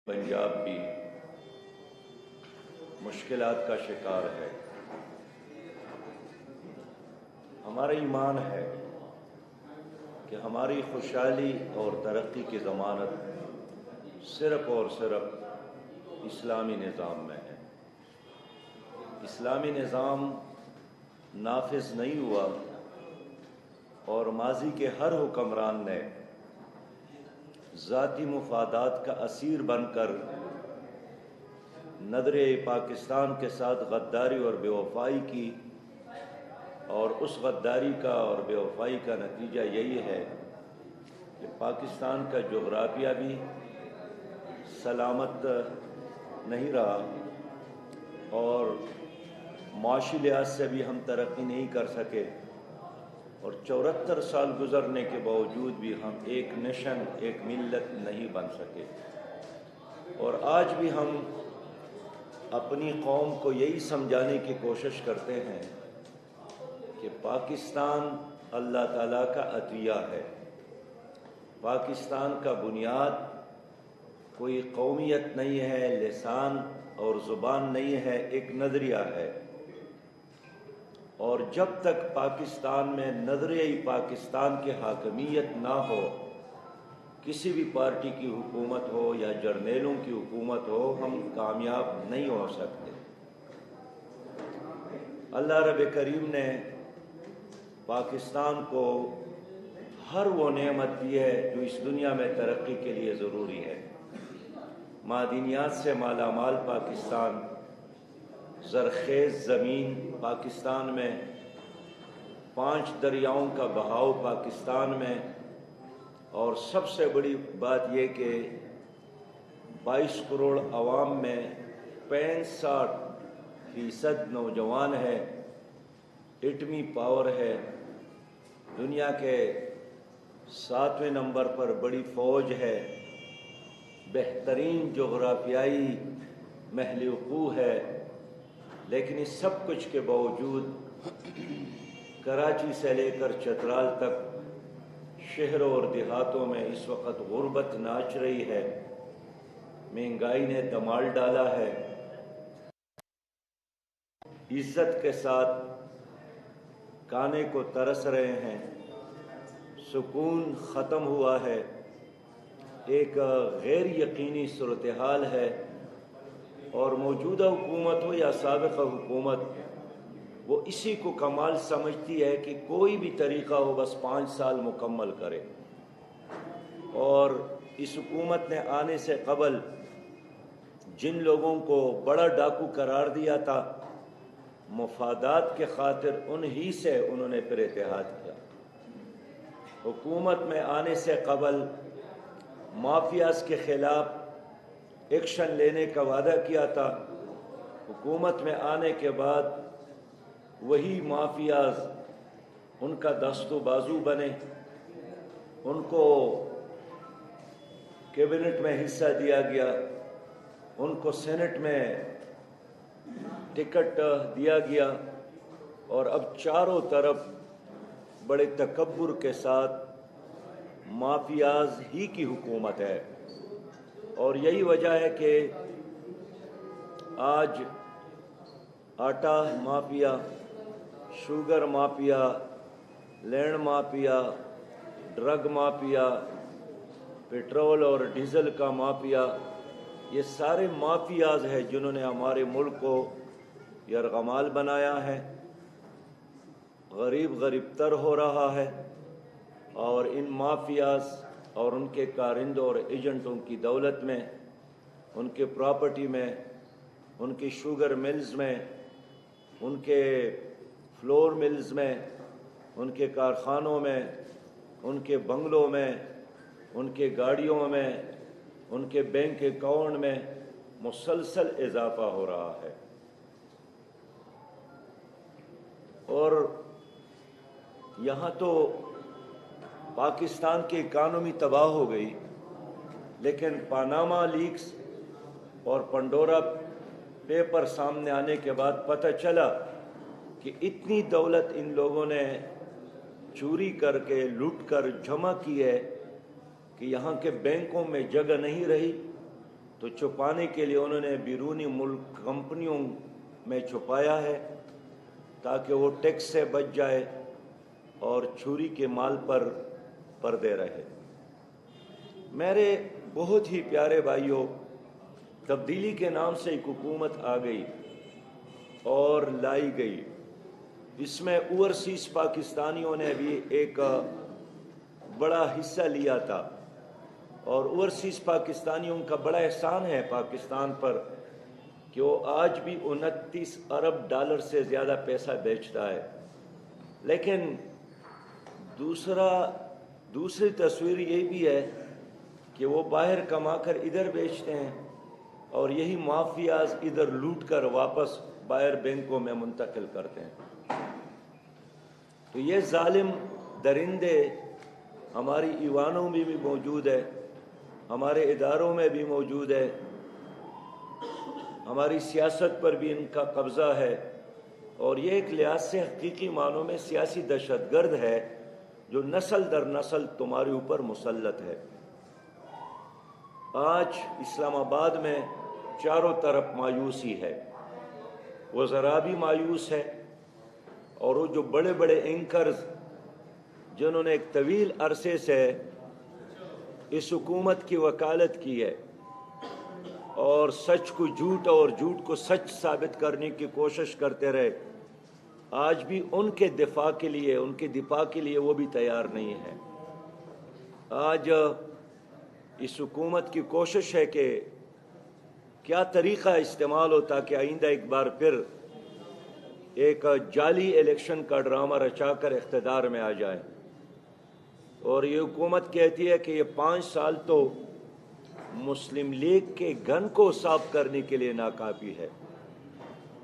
پنجاب بھی مشکلات کا شکار ہے۔ ہمارا ایمان ہے کہ ہماری خوشحالی اور ترقی کی ضمانت صرف اور صرف اسلامی نظام میں ہے۔ اسلامی نظام نافذ نہیں ہوا اور ماضی کے ہر حکمران نے ذاتی مفادات کا اسیر بن کر نظریہ پاکستان کے ساتھ غداری اور بے وفائی کی، اور اس غداری کا اور بے وفائی کا نتیجہ یہی ہے کہ پاکستان کا جغرافیہ بھی سلامت نہیں رہا اور معاشی لحاظ سے بھی ہم ترقی نہیں کر سکے، اور 74 سال گزرنے کے باوجود بھی ہم ایک نیشن، ایک ملت نہیں بن سکے۔ اور آج بھی ہم اپنی قوم کو یہی سمجھانے کی کوشش کرتے ہیں کہ پاکستان اللہ تعالیٰ کا عطیہ ہے۔ پاکستان کا بنیاد کوئی قومیت نہیں ہے، لسان اور زبان نہیں ہے، ایک نظریہ ہے۔ اور جب تک پاکستان میں نظریہ پاکستان کی حاکمیت نہ ہو، کسی بھی پارٹی کی حکومت ہو یا جرنیلوں کی حکومت ہو، ہم کامیاب نہیں ہو سکتے۔ اللہ رب کریم نے پاکستان کو ہر وہ نعمت دی ہے جو اس دنیا میں ترقی کے لیے ضروری ہے۔ معدنیات سے مالا مال پاکستان، زرخیز زمین پاکستان میں، 5 دریاؤں کا بہاؤ پاکستان میں، اور سب سے بڑی بات یہ کہ 22 کروڑ عوام میں 65% نوجوان ہے، ایٹمی پاور ہے، دنیا کے 7ویں نمبر پر بڑی فوج ہے، بہترین جغرافیائی محل وقوع ہے، لیکن اس سب کچھ کے باوجود کراچی سے لے کر چترال تک شہروں اور دیہاتوں میں اس وقت غربت ناچ رہی ہے، مہنگائی نے دمال ڈالا ہے۔ عزت کے ساتھ کانے کو ترس رہے ہیں، سکون ختم ہوا ہے، ایک غیر یقینی صورتحال ہے، اور موجودہ حکومت ہو یا سابقہ حکومت، وہ اسی کو کمال سمجھتی ہے کہ کوئی بھی طریقہ ہو بس 5 سال مکمل کرے۔ اور اس حکومت نے آنے سے قبل جن لوگوں کو بڑا ڈاکو قرار دیا تھا، مفادات کے خاطر انہی سے انہوں نے پھر اتحاد کیا۔ حکومت میں آنے سے قبل مافیاز کے خلاف ایکشن لینے کا وعدہ کیا تھا، حکومت میں آنے کے بعد وہی مافیاز ان کا دست و بازو بنے، ان کو کیبنٹ میں حصہ دیا گیا، ان کو سینٹ میں ٹکٹ دیا گیا، اور اب چاروں طرف بڑے تکبر کے ساتھ مافیاز ہی کی حکومت ہے۔ اور یہی وجہ ہے کہ آج آٹا mafia, sugar mafia, land mafia, drug mafia, petrol اور ڈیزل کا مافیا، یہ سارے مافیاز ہیں جنہوں نے ہمارے ملک کو یرغمال بنایا ہے، غریب غریب تر ہو رہا ہے، اور ان مافیاز اور ان کے کارندوں اور ایجنٹوں کی دولت میں، ان کے پراپرٹی میں، ان کی شوگر ملز میں، ان کے فلور ملز میں، ان کے کارخانوں میں، ان کے بنگلوں میں، ان کے گاڑیوں میں، ان کے بینک اکاؤنٹ میں مسلسل اضافہ ہو رہا ہے۔ اور یہاں تو پاکستان کی اکانومی تباہ ہو گئی، لیکن پاناما لیکس اور پنڈورا پیپر سامنے آنے کے بعد پتہ چلا کہ اتنی دولت ان لوگوں نے چوری کر کے لوٹ کر جمع کی ہے کہ یہاں کے بینکوں میں جگہ نہیں رہی، تو چھپانے کے لیے انہوں نے بیرونی ملک کمپنیوں میں چھپایا ہے تاکہ وہ ٹیکس سے بچ جائے اور چوری کے مال پر پردے رہے۔ میرے بہت ہی پیارے بھائیوں، تبدیلی کے نام سے ایک حکومت آ گئی اور لائی گئی، اس میں اوورسیز پاکستانیوں نے بھی ایک بڑا حصہ لیا تھا، اور اوورسیز پاکستانیوں کا بڑا احسان ہے پاکستان پر کہ وہ آج بھی 29 ارب ڈالر سے زیادہ پیسہ بیچتا ہے۔ لیکن دوسری تصویر یہ بھی ہے کہ وہ باہر کما کر ادھر بیچتے ہیں اور یہی مافیاز ادھر لوٹ کر واپس باہر بینکوں میں منتقل کرتے ہیں۔ تو یہ ظالم درندے ہماری ایوانوں میں بھی موجود ہے، ہمارے اداروں میں بھی موجود ہے، ہماری سیاست پر بھی ان کا قبضہ ہے، اور یہ ایک لحاظ سے حقیقی معنوں میں سیاسی دہشت گرد ہے جو نسل در نسل تمہارے اوپر مسلط ہے۔ آج اسلام آباد میں چاروں طرف مایوسی ہے، وزراء بھی مایوس ہے، اور وہ جو بڑے بڑے اینکرز جنہوں نے ایک طویل عرصے سے اس حکومت کی وکالت کی ہے اور سچ کو جھوٹ اور جھوٹ کو سچ ثابت کرنے کی کوشش کرتے رہے، آج بھی ان کے دفاع کے لیے وہ بھی تیار نہیں ہے۔ آج اس حکومت کی کوشش ہے کہ کیا طریقہ استعمال ہو تاکہ آئندہ ایک بار پھر ایک جعلی الیکشن کا ڈرامہ رچا کر اقتدار میں آ جائے، اور یہ حکومت کہتی ہے کہ یہ 5 سال تو مسلم لیگ کے گن کو صاف کرنے کے لیے ناکافی ہے،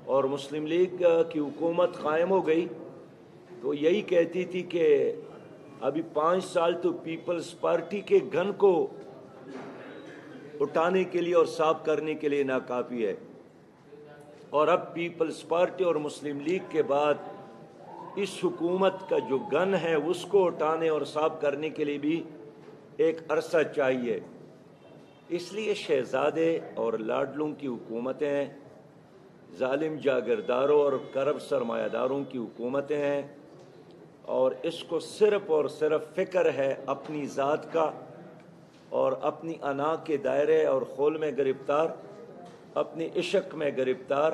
اور مسلم لیگ کی حکومت قائم ہو گئی تو یہی کہتی تھی کہ ابھی 5 سال تو پیپلز پارٹی کے گن کو اٹھانے کے لیے اور صاف کرنے کے لیے ناکافی ہے، اور اب پیپلز پارٹی اور مسلم لیگ کے بعد اس حکومت کا جو گن ہے اس کو اٹھانے اور صاف کرنے کے لیے بھی ایک عرصہ چاہیے۔ اس لیے شہزادے اور لاڈلوں کی حکومتیں ظالم جاگیرداروں اور کرپٹ سرمایہ داروں کی حکومتیں ہیں، اور اس کو صرف اور صرف فکر ہے اپنی ذات کا اور اپنی انا کے دائرے اور خول میں گرفتار، اپنی عشق میں گرفتار،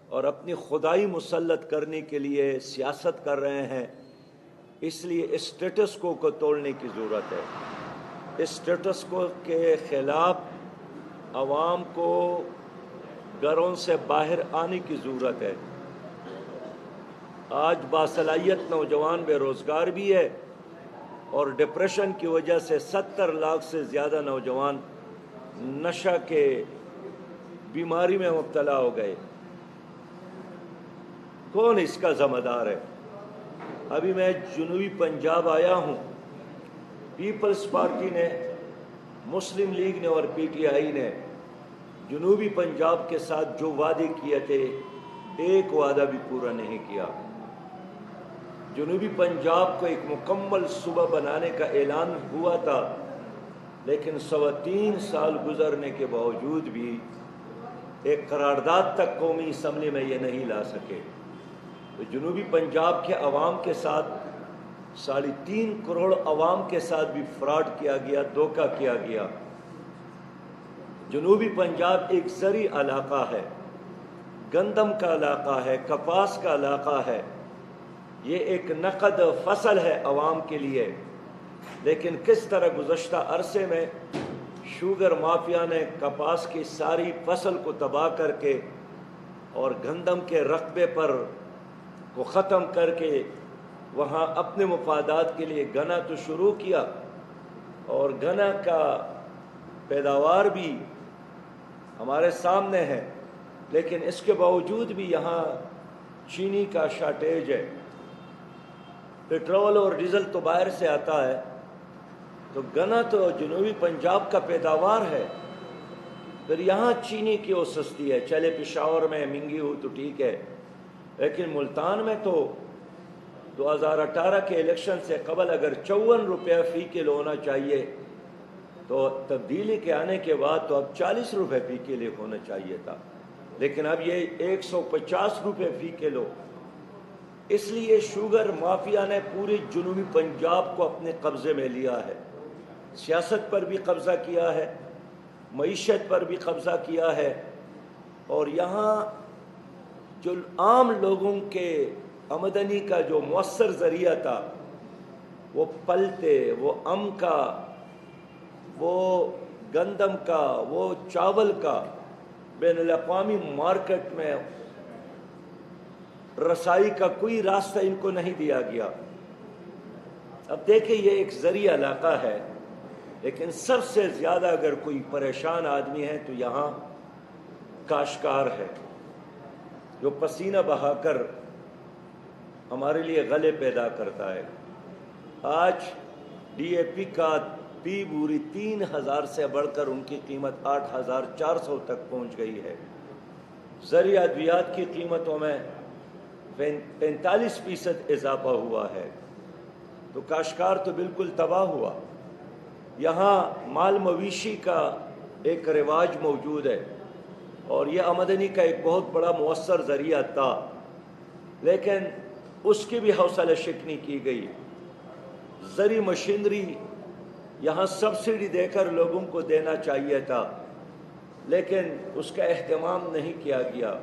اور اپنی خدائی مسلط کرنے کے لیے سیاست کر رہے ہیں۔ اس لیے اسٹیٹس کو توڑنے کی ضرورت ہے۔ اسٹیٹس کو کے خلاف عوام کو گھروں سے باہر آنے کی ضرورت ہے۔ آج باصلاحیت نوجوان بے روزگار بھی ہے، اور ڈپریشن کی وجہ سے 70 لاکھ سے زیادہ نوجوان نشہ کے بیماری میں مبتلا ہو گئے۔ کون اس کا ذمہ دار ہے؟ ابھی میں جنوبی پنجاب آیا ہوں، پیپلز پارٹی نے، مسلم لیگ نے اور پی ٹی آئی نے جنوبی پنجاب کے ساتھ جو وعدے کیے تھے ایک وعدہ بھی پورا نہیں کیا۔ جنوبی پنجاب کو ایک مکمل صوبہ بنانے کا اعلان ہوا تھا، لیکن 3.25 سال گزرنے کے باوجود بھی ایک قرارداد تک قومی اسمبلی میں یہ نہیں لا سکے۔ تو جنوبی پنجاب کے عوام کے ساتھ 3.5 کروڑ عوام کے ساتھ بھی فراڈ کیا گیا، دھوکہ کیا گیا۔ جنوبی پنجاب ایک زرعی علاقہ ہے، گندم کا علاقہ ہے، کپاس کا علاقہ ہے، یہ ایک نقد فصل ہے عوام کے لیے، لیکن کس طرح گزشتہ عرصے میں شوگر مافیا نے کپاس کی ساری فصل کو تباہ کر کے اور گندم کے رقبے پر کو ختم کر کے وہاں اپنے مفادات کے لیے گنا تو شروع کیا، اور گنا کا پیداوار بھی ہمارے سامنے ہے، لیکن اس کے باوجود بھی یہاں چینی کا شارٹیج ہے۔ پٹرول اور ڈیزل تو باہر سے آتا ہے، تو گنا تو جنوبی پنجاب کا پیداوار ہے، پھر یہاں چینی کیوں سستی ہے؟ چلے پشاور میں مہنگی ہو تو ٹھیک ہے، لیکن ملتان میں تو 2018 کے الیکشن سے قبل اگر 54 روپے فی کلو ہونا چاہیے تو تبدیلی کے آنے کے بعد تو اب 40 روپے فی کلو ہونا چاہیے تھا، لیکن اب یہ 150 روپے فی کلو۔ اس لیے شوگر مافیا نے پورے جنوبی پنجاب کو اپنے قبضے میں لیا ہے، سیاست پر بھی قبضہ کیا ہے، معیشت پر بھی قبضہ کیا ہے، اور یہاں جو عام لوگوں کے آمدنی کا جو مؤثر ذریعہ تھا، وہ پلتے، وہ ام کا، وہ گندم کا، وہ چاول کا، بین الاقوامی مارکیٹ میں رسائی کا کوئی راستہ ان کو نہیں دیا گیا۔ اب دیکھیں یہ ایک ذریعہ علاقہ ہے، لیکن سب سے زیادہ اگر کوئی پریشان آدمی ہے تو یہاں کاشتکار ہے، جو پسینہ بہا کر ہمارے لیے غلے پیدا کرتا ہے۔ آج ڈی اے پی کا پی بوری 3000 سے بڑھ کر ان کی قیمت 8400 تک پہنچ گئی ہے۔ زرعی ادویات کی قیمتوں میں 45% اضافہ ہوا ہے، تو کاشتکار تو بالکل تباہ ہوا۔ یہاں مال مویشی کا ایک رواج موجود ہے، اور یہ آمدنی کا ایک بہت بڑا مؤثر ذریعہ تھا، لیکن اس کی بھی حوصلہ شکنی کی گئی۔ زرعی مشینری یہاں سبسڈی دے کر لوگوں کو دینا چاہیے تھا، لیکن اس کا اہتمام نہیں کیا گیا۔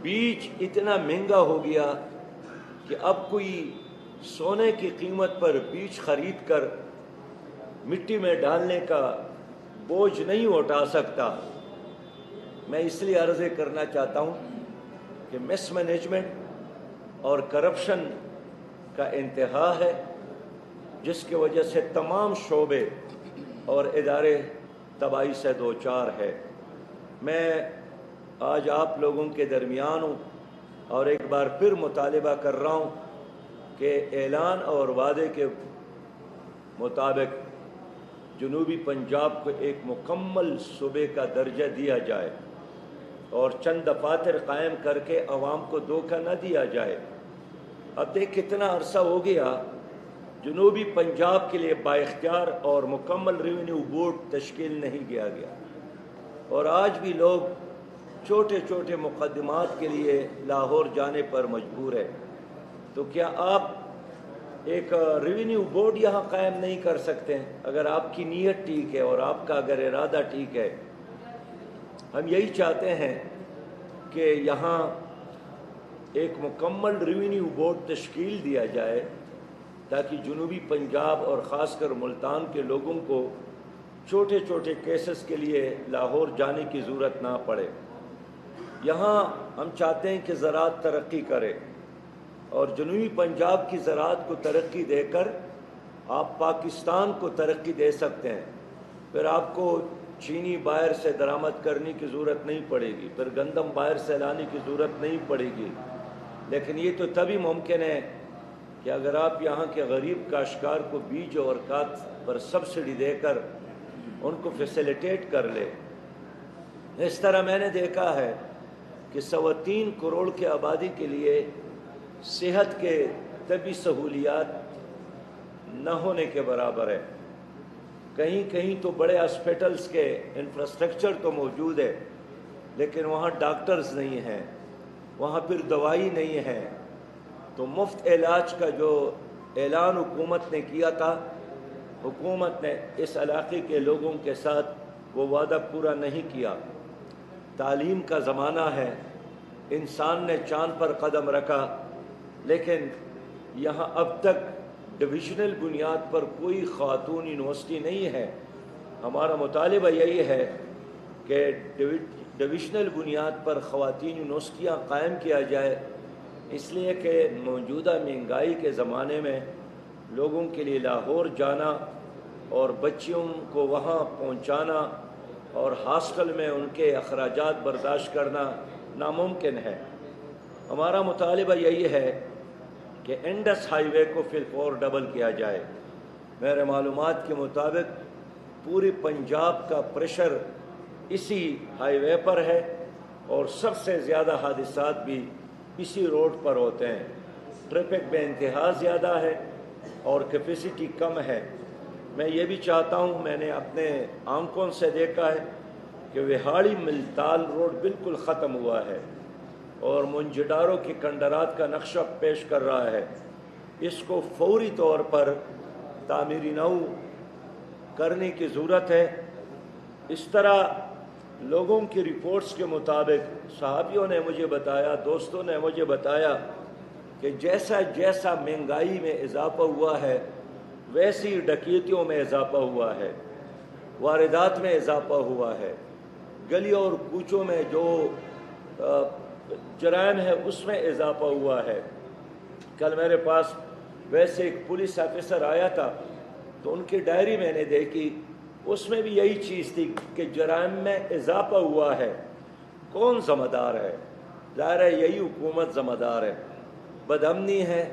بیج اتنا مہنگا ہو گیا کہ اب کوئی سونے کی قیمت پر بیج خرید کر مٹی میں ڈالنے کا بوجھ نہیں اٹھا سکتا۔ میں اس لیے عرض کرنا چاہتا ہوں کہ مس مینجمنٹ اور کرپشن کا انتہا ہے، جس کی وجہ سے تمام شعبے اور ادارے تباہی سے دوچار ہے۔ میں آج آپ لوگوں کے درمیان ہوں اور ایک بار پھر مطالبہ کر رہا ہوں کہ اعلان اور وعدے کے مطابق جنوبی پنجاب کو ایک مکمل صوبے کا درجہ دیا جائے، اور چند دفاتر قائم کر کے عوام کو دھوکہ نہ دیا جائے۔ اب دیکھ کتنا عرصہ ہو گیا جنوبی پنجاب کے لیے بااختیار اور مکمل ریونیو بورڈ تشکیل نہیں کیا گیا، اور آج بھی لوگ چھوٹے چھوٹے مقدمات کے لیے لاہور جانے پر مجبور ہے۔ تو کیا آپ ایک ریونیو بورڈ یہاں قائم نہیں کر سکتے ہیں؟ اگر آپ کی نیت ٹھیک ہے اور آپ کا اگر ارادہ ٹھیک ہے، ہم یہی چاہتے ہیں کہ یہاں ایک مکمل ریونیو بورڈ تشکیل دیا جائے، تاکہ جنوبی پنجاب اور خاص کر ملتان کے لوگوں کو چھوٹے چھوٹے کیسز کے لیے لاہور جانے کی ضرورت نہ پڑے۔ یہاں ہم چاہتے ہیں کہ زراعت ترقی کرے، اور جنوبی پنجاب کی زراعت کو ترقی دے کر آپ پاکستان کو ترقی دے سکتے ہیں۔ پھر آپ کو چینی باہر سے درآمد کرنے کی ضرورت نہیں پڑے گی، پھر گندم باہر سے لانے کی ضرورت نہیں پڑے گی، لیکن یہ تو تبھی ممکن ہے کہ اگر آپ یہاں کے غریب کاشتکار کو بیج اور کھاد پر سبسڈی دے کر ان کو فیسیلیٹیٹ کر لے۔ اس طرح میں نے دیکھا ہے کہ 3.25 کروڑ کی آبادی کے لیے صحت کے طبی سہولیات نہ ہونے کے برابر ہے۔ کہیں کہیں تو بڑے ہاسپٹلز کے انفراسٹرکچر تو موجود ہے، لیکن وہاں ڈاکٹرز نہیں ہیں، وہاں پھر دوائی نہیں ہے۔ تو مفت علاج کا جو اعلان حکومت نے کیا تھا، حکومت نے اس علاقے کے لوگوں کے ساتھ وہ وعدہ پورا نہیں کیا۔ تعلیم کا زمانہ ہے، انسان نے چاند پر قدم رکھا، لیکن یہاں اب تک ڈویژنل بنیاد پر کوئی خاتون یونیورسٹی نہیں ہے۔ ہمارا مطالبہ یہی ہے کہ ڈویژنل بنیاد پر خواتین یونیورسٹیاں قائم کیا جائے، اس لیے کہ موجودہ مہنگائی کے زمانے میں لوگوں کے لیے لاہور جانا اور بچیوں کو وہاں پہنچانا اور ہاسٹل میں ان کے اخراجات برداشت کرنا ناممکن ہے۔ ہمارا مطالبہ یہی ہے کہ انڈس ہائی وے کو فی الفور ڈبل کیا جائے۔ میرے معلومات کے مطابق پوری پنجاب کا پریشر اسی ہائی وے پر ہے، اور سب سے زیادہ حادثات بھی اسی روڈ پر ہوتے ہیں۔ ٹریفک بے انتہا زیادہ ہے اور کیپیسٹی کم ہے۔ میں یہ بھی چاہتا ہوں، میں نے اپنے آنکھوں سے دیکھا ہے کہ وہاڑی ملتال روڈ بالکل ختم ہوا ہے اور منجڈاروں کی کنڈرات کا نقشہ پیش کر رہا ہے. اس کو فوری طور پر تعمیری نو کرنے کی ضرورت ہے. اس طرح لوگوں کی رپورٹس کے مطابق صحابیوں نے مجھے بتایا، دوستوں نے مجھے بتایا کہ جیسا جیسا مہنگائی میں اضافہ ہوا ہے ویسی ڈکیتیوں میں اضافہ ہوا ہے، واردات میں اضافہ ہوا ہے، گلیوں اور کوچوں میں جو جرائم ہے اس میں اضافہ ہوا ہے. کل میرے پاس ویسے ایک پولیس آفیسر آیا تھا تو ان کی ڈائری میں نے دیکھی، اس میں بھی یہی چیز تھی کہ جرائم میں اضافہ ہوا ہے. کون ذمہ دار ہے؟ ظاہر ہے یہی حکومت ذمہ دار ہے. بدامنی ہے.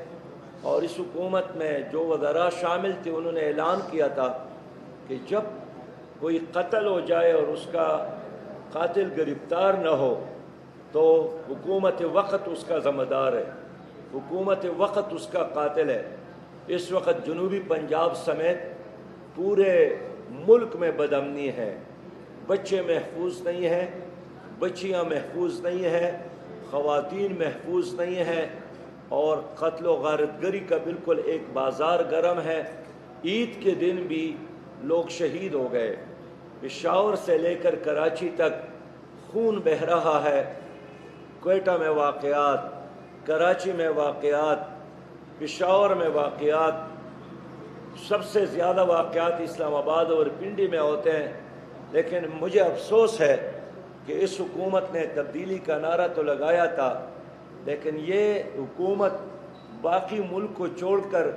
اور اس حکومت میں جو وزراء شامل تھے انہوں نے اعلان کیا تھا کہ جب کوئی قتل ہو جائے اور اس کا قاتل گرفتار نہ ہو تو حکومت وقت اس کا ذمہ دار ہے، حکومت وقت اس کا قاتل ہے. اس وقت جنوبی پنجاب سمیت پورے ملک میں بدامنی ہے. بچے محفوظ نہیں ہیں، بچیاں محفوظ نہیں ہیں، خواتین محفوظ نہیں ہیں، اور قتل و غارت گری کا بالکل ایک بازار گرم ہے. عید کے دن بھی لوگ شہید ہو گئے. پشاور سے لے کر کراچی تک خون بہہ رہا ہے. کوئٹہ میں واقعات، کراچی میں واقعات، پشاور میں واقعات، سب سے زیادہ واقعات اسلام آباد اور پنڈی میں ہوتے ہیں. لیکن مجھے افسوس ہے کہ اس حکومت نے تبدیلی کا نعرہ تو لگایا تھا لیکن یہ حکومت باقی ملک کو چھوڑ کر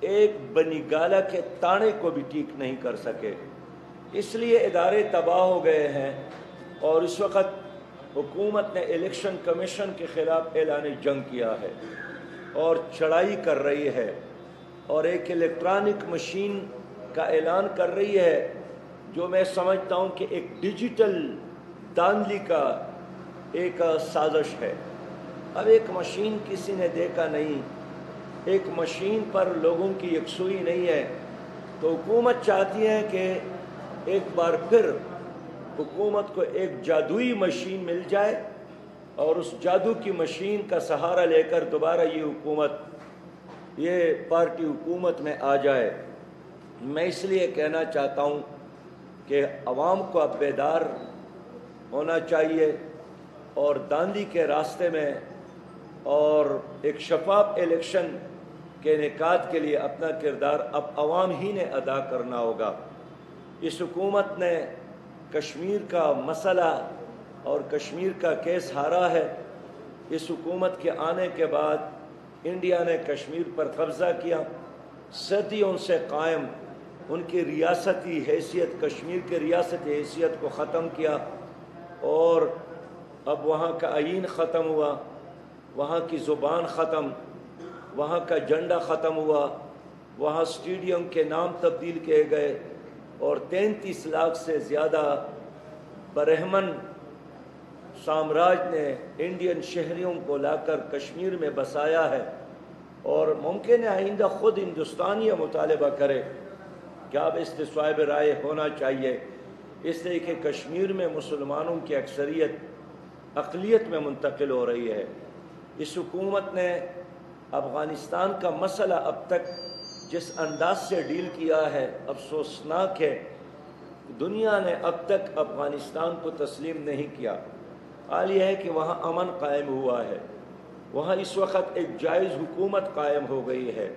ایک بنی گالہ کے تانے کو بھی ٹھیک نہیں کر سکے. اس لیے ادارے تباہ ہو گئے ہیں اور اس وقت حکومت نے الیکشن کمیشن کے خلاف اعلان جنگ کیا ہے اور چڑھائی کر رہی ہے اور ایک الیکٹرانک مشین کا اعلان کر رہی ہے جو میں سمجھتا ہوں کہ ایک ڈیجیٹل دھاندلی کا ایک سازش ہے. اب ایک مشین کسی نے دیکھا نہیں، ایک مشین پر لوگوں کی یکسوئی نہیں ہے، تو حکومت چاہتی ہے کہ ایک بار پھر حکومت کو ایک جادوئی مشین مل جائے اور اس جادو کی مشین کا سہارا لے کر دوبارہ یہ پارٹی حکومت میں آ جائے. میں اس لیے کہنا چاہتا ہوں کہ عوام کو اب بیدار ہونا چاہیے اور دھاندلی کے راستے میں اور ایک شفاف الیکشن کے انعقاد کے لیے اپنا کردار اب عوام ہی نے ادا کرنا ہوگا. اس حکومت نے کشمیر کا مسئلہ اور کشمیر کا کیس ہارا ہے. اس حکومت کے آنے کے بعد انڈیا نے کشمیر پر قبضہ کیا، صدیوں سے قائم ان کی ریاستی حیثیت، کشمیر کی ریاستی حیثیت کو ختم کیا اور اب وہاں کا آئین ختم ہوا، وہاں کی زبان ختم، وہاں کا جھنڈا ختم ہوا، وہاں اسٹیڈیم کے نام تبدیل کیے گئے اور 33 لاکھ سے زیادہ برہمن سامراج نے انڈین شہریوں کو لا کر کشمیر میں بسایا ہے. اور ممکن ہے آئندہ خود ہندوستان یہ مطالبہ کرے کہ اب استصواب رائے ہونا چاہیے، اس لیے کہ کشمیر میں مسلمانوں کی اکثریت اقلیت میں منتقل ہو رہی ہے. اس حکومت نے افغانستان کا مسئلہ اب تک جس انداز سے ڈیل کیا ہے افسوسناک ہے. دنیا نے اب تک افغانستان کو تسلیم نہیں کیا. حال یہ ہے کہ وہاں امن قائم ہوا ہے، وہاں اس وقت ایک جائز حکومت قائم ہو گئی ہے،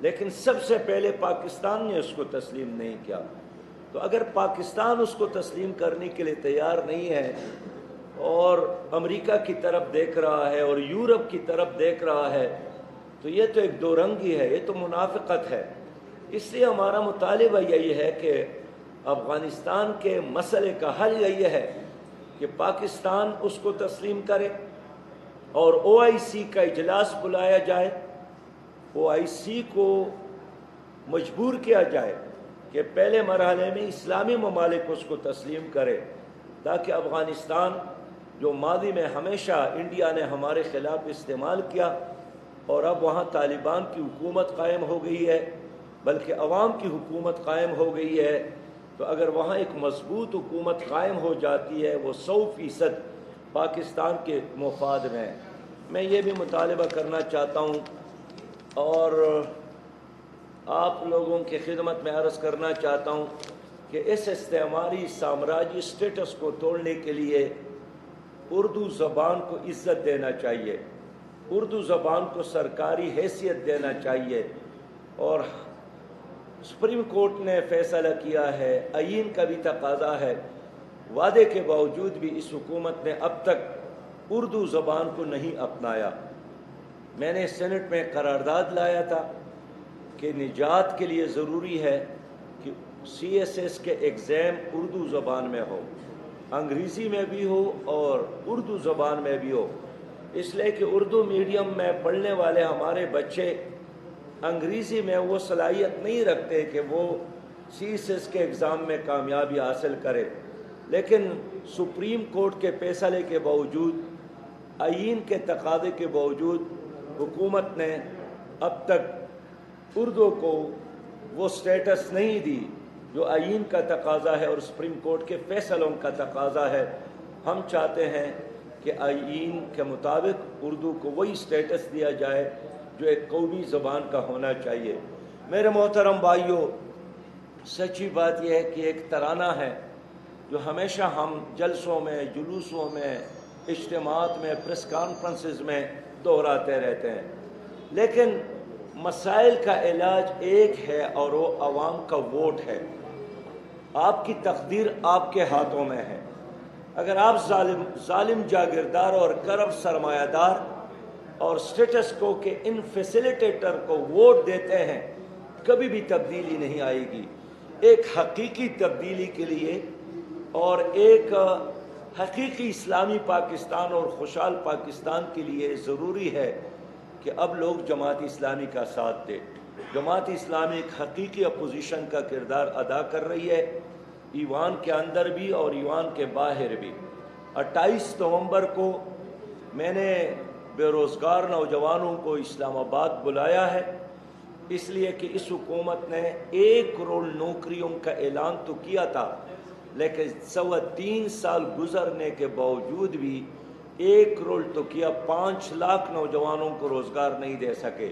لیکن سب سے پہلے پاکستان نے اس کو تسلیم نہیں کیا. تو اگر پاکستان اس کو تسلیم کرنے کے لیے تیار نہیں ہے اور امریکہ کی طرف دیکھ رہا ہے اور یورپ کی طرف دیکھ رہا ہے تو یہ تو ایک دو رنگی ہے، یہ تو منافقت ہے. اس لیے ہمارا مطالبہ یہی ہے کہ افغانستان کے مسئلے کا حل یہی ہے کہ پاکستان اس کو تسلیم کرے اور OIC کا اجلاس بلایا جائے، OIC کو مجبور کیا جائے کہ پہلے مرحلے میں اسلامی ممالک اس کو تسلیم کرے تاکہ افغانستان جو ماضی میں ہمیشہ انڈیا نے ہمارے خلاف استعمال کیا اور اب وہاں طالبان کی حکومت قائم ہو گئی ہے بلکہ عوام کی حکومت قائم ہو گئی ہے، تو اگر وہاں ایک مضبوط حکومت قائم ہو جاتی ہے وہ 100% پاکستان کے مفاد میں ہے۔ میں یہ بھی مطالبہ کرنا چاہتا ہوں اور آپ لوگوں کی خدمت میں عرض کرنا چاہتا ہوں کہ اس استعماری سامراجی سٹیٹس کو توڑنے کے لیے اردو زبان کو عزت دینا چاہیے، اردو زبان کو سرکاری حیثیت دینا چاہیے، اور سپریم کورٹ نے فیصلہ کیا ہے، آئین کا بھی تقاضا ہے، وعدے کے باوجود بھی اس حکومت نے اب تک اردو زبان کو نہیں اپنایا۔ میں نے سینٹ میں قرارداد لایا تھا کہ نجات کے لیے ضروری ہے کہ CSS کے ایگزام اردو زبان میں ہو، انگریزی میں بھی ہو اور اردو زبان میں بھی ہو، اس لیے کہ اردو میڈیم میں پڑھنے والے ہمارے بچے انگریزی میں وہ صلاحیت نہیں رکھتے کہ وہ CSS کے ایگزام میں کامیابی حاصل کرے، لیکن سپریم کورٹ کے فیصلے کے باوجود، آئین کے تقاضے کے باوجود حکومت نے اب تک اردو کو وہ سٹیٹس نہیں دی جو آئین کا تقاضا ہے اور سپریم کورٹ کے فیصلوں کا تقاضا ہے۔ ہم چاہتے ہیں کہ آئین کے مطابق اردو کو وہی سٹیٹس دیا جائے جو ایک قومی زبان کا ہونا چاہیے۔ میرے محترم بھائیوں، سچی بات یہ ہے کہ ایک ترانہ ہے جو ہمیشہ ہم جلسوں میں، جلوسوں میں، اجتماعات میں، پریس کانفرنسز میں دہراتے رہتے ہیں، لیکن مسائل کا علاج ایک ہے اور وہ عوام کا ووٹ ہے۔ آپ کی تقدیر آپ کے ہاتھوں میں ہے۔ اگر آپ ظالم جاگیردار اور کرپٹ سرمایہ دار اور سٹیٹس کو کے ان فیسیلیٹیٹر کو ووٹ دیتے ہیں، کبھی بھی تبدیلی نہیں آئے گی۔ ایک حقیقی تبدیلی کے لیے اور ایک حقیقی اسلامی پاکستان اور خوشحال پاکستان کے لیے ضروری ہے کہ اب لوگ جماعت اسلامی کا ساتھ دیں۔ جماعت اسلامی ایک حقیقی اپوزیشن کا کردار ادا کر رہی ہے، ایوان کے اندر بھی اور ایوان کے باہر بھی۔ 28 نومبر کو میں نے بے روزگار نوجوانوں کو اسلام آباد بلایا ہے، اس لیے کہ اس حکومت نے 1 کروڑ نوکریوں کا اعلان تو کیا تھا، لیکن 3.25 سال گزرنے کے باوجود بھی 1 کروڑ تو کیا 5 لاکھ نوجوانوں کو روزگار نہیں دے سکے،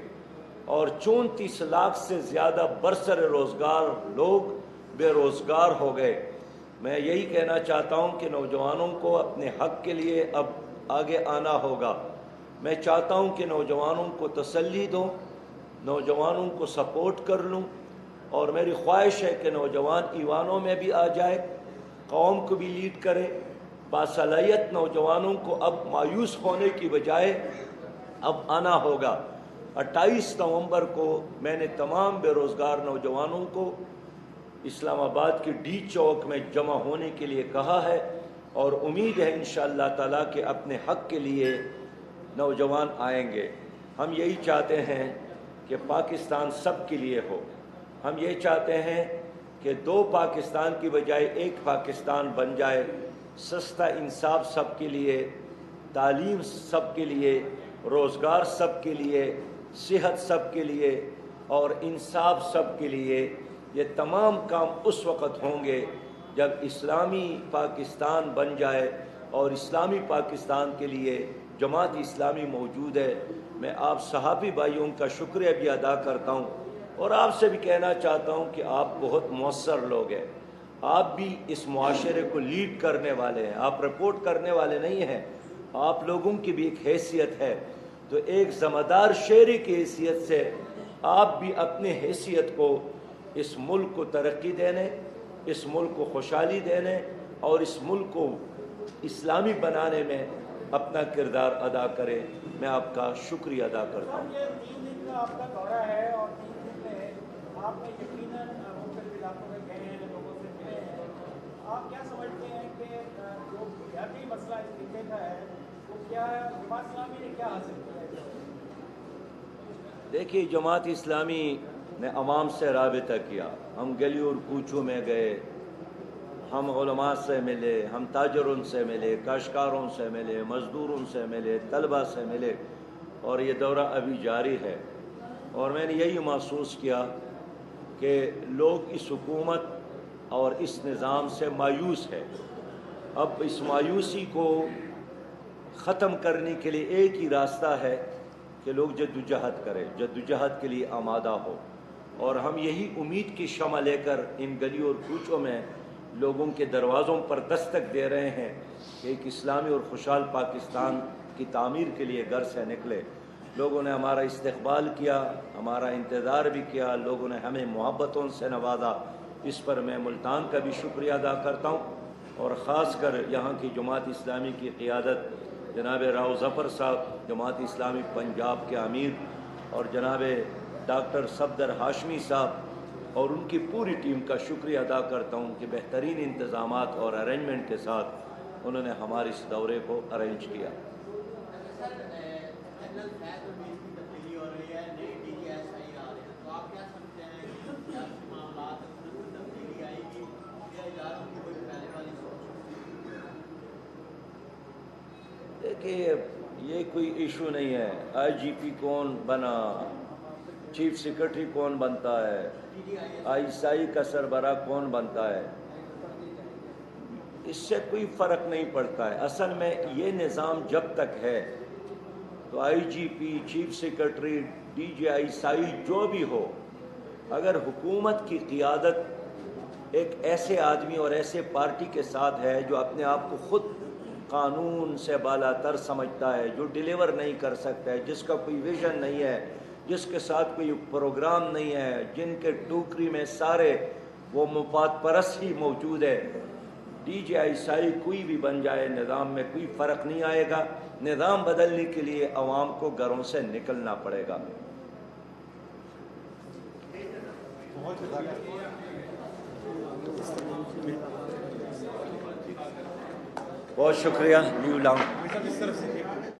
اور 34 لاکھ سے زیادہ برسر روزگار لوگ بے روزگار ہو گئے۔ میں یہی کہنا چاہتا ہوں کہ نوجوانوں کو اپنے حق کے لیے اب آگے آنا ہوگا۔ میں چاہتا ہوں کہ نوجوانوں کو تسلی دوں، نوجوانوں کو سپورٹ کر لوں، اور میری خواہش ہے کہ نوجوان ایوانوں میں بھی آ جائے، قوم کو بھی لیڈ کرے۔ باصلاحیت نوجوانوں کو اب مایوس ہونے کی بجائے اب آنا ہوگا۔ 28 نومبر کو میں نے تمام بے روزگار نوجوانوں کو اسلام آباد کی ڈی چوک میں جمع ہونے کے لیے کہا ہے، اور امید ہے انشاءاللہ تعالیٰ کہ اپنے حق کے لیے نوجوان آئیں گے۔ ہم یہی چاہتے ہیں کہ پاکستان سب کے لیے ہو۔ ہم یہ چاہتے ہیں کہ 2 پاکستان کی بجائے 1 پاکستان بن جائے، سستا انصاف سب کے لیے، تعلیم سب کے لیے، روزگار سب کے لیے، صحت سب کے لیے اور انصاف سب کے لیے۔ یہ تمام کام اس وقت ہوں گے جب اسلامی پاکستان بن جائے، اور اسلامی پاکستان کے لیے جماعت اسلامی موجود ہے۔ میں آپ صحافی بھائیوں کا شکریہ بھی ادا کرتا ہوں، اور آپ سے بھی کہنا چاہتا ہوں کہ آپ بہت مؤثر لوگ ہیں، آپ بھی اس معاشرے کو لیڈ کرنے والے ہیں، آپ رپورٹ کرنے والے نہیں ہیں، آپ لوگوں کی بھی ایک حیثیت ہے۔ تو ایک ذمہ دار شہری کی حیثیت سے آپ بھی اپنے حیثیت کو اس ملک کو ترقی دینے، اس ملک کو خوشحالی دینے اور اس ملک کو اسلامی بنانے میں اپنا کردار ادا کریں۔ میں آپ کا شکریہ ادا کرتا ہوں۔ یہ 3 دن کا آپ کا دورہ ہے، اور 3 دن میں آپ نے یقیناً مختلف علاقوں میں گئے ہیں، لوگوں سے ملے ہیں۔ آپ کیا سمجھتے ہیں کہ جو بنیادی مسئلہ اس خطے کا ہے وہ کیا ہے؟ جماعت اسلامی نے کیا حاصل کیا ہے؟ دیکھیے، جماعت اسلامی نے عوام سے رابطہ کیا، ہم گلیوں اور کوچوں میں گئے، ہم علماء سے ملے، ہم تاجروں سے ملے، کاشتکاروں سے ملے، مزدوروں سے ملے، طلباء سے ملے، اور یہ دورہ ابھی جاری ہے۔ اور میں نے یہی محسوس کیا کہ لوگ اس حکومت اور اس نظام سے مایوس ہے. اب اس مایوسی کو ختم کرنے کے لیے ایک ہی راستہ ہے کہ لوگ جدوجہد کریں، جدوجہد کے لیے آمادہ ہو. اور ہم یہی امید کی شمع لے کر ان گلیوں اور کوچوں میں لوگوں کے دروازوں پر دستک دے رہے ہیں کہ ایک اسلامی اور خوشحال پاکستان کی تعمیر کے لیے گھر سے نکلے. لوگوں نے ہمارا استقبال کیا، ہمارا انتظار بھی کیا، لوگوں نے ہمیں محبتوں سے نوازا. اس پر میں ملتان کا بھی شکریہ ادا کرتا ہوں، اور خاص کر یہاں کی جماعت اسلامی کی قیادت جناب راؤ ظفر صاحب، جماعت اسلامی پنجاب کے امیر، اور جناب ڈاکٹر صفدر ہاشمی صاحب اور ان کی پوری ٹیم کا شکریہ ادا کرتا ہوں کہ بہترین انتظامات اور ارینجمنٹ کے ساتھ انہوں نے ہمارے اس دورے کو ارینج کیا. دیکھیے، یہ کوئی ایشو نہیں ہے. آئی جی پی کون بنا، چیف سیکرٹری کون بنتا ہے، ISI کا سربراہ کون بنتا ہے، اس سے کوئی فرق نہیں پڑتا ہے. اصل میں یہ نظام جب تک ہے تو IGP، چیف سیکرٹری، DGI جو بھی ہو، اگر حکومت کی قیادت ایک ایسے آدمی اور ایسے پارٹی کے ساتھ ہے جو اپنے آپ کو خود قانون سے بالا تر سمجھتا ہے، جو ڈیلیور نہیں کر سکتا ہے، جس کا کوئی ویژن نہیں ہے، جس کے ساتھ کوئی پروگرام نہیں ہے، جن کے ٹوکری میں سارے وہ مفاد پرست ہی موجود ہے، DGI کوئی بھی بن جائے، نظام میں کوئی فرق نہیں آئے گا. نظام بدلنے کے لیے عوام کو گھروں سے نکلنا پڑے گا. بہت شکریہ. New long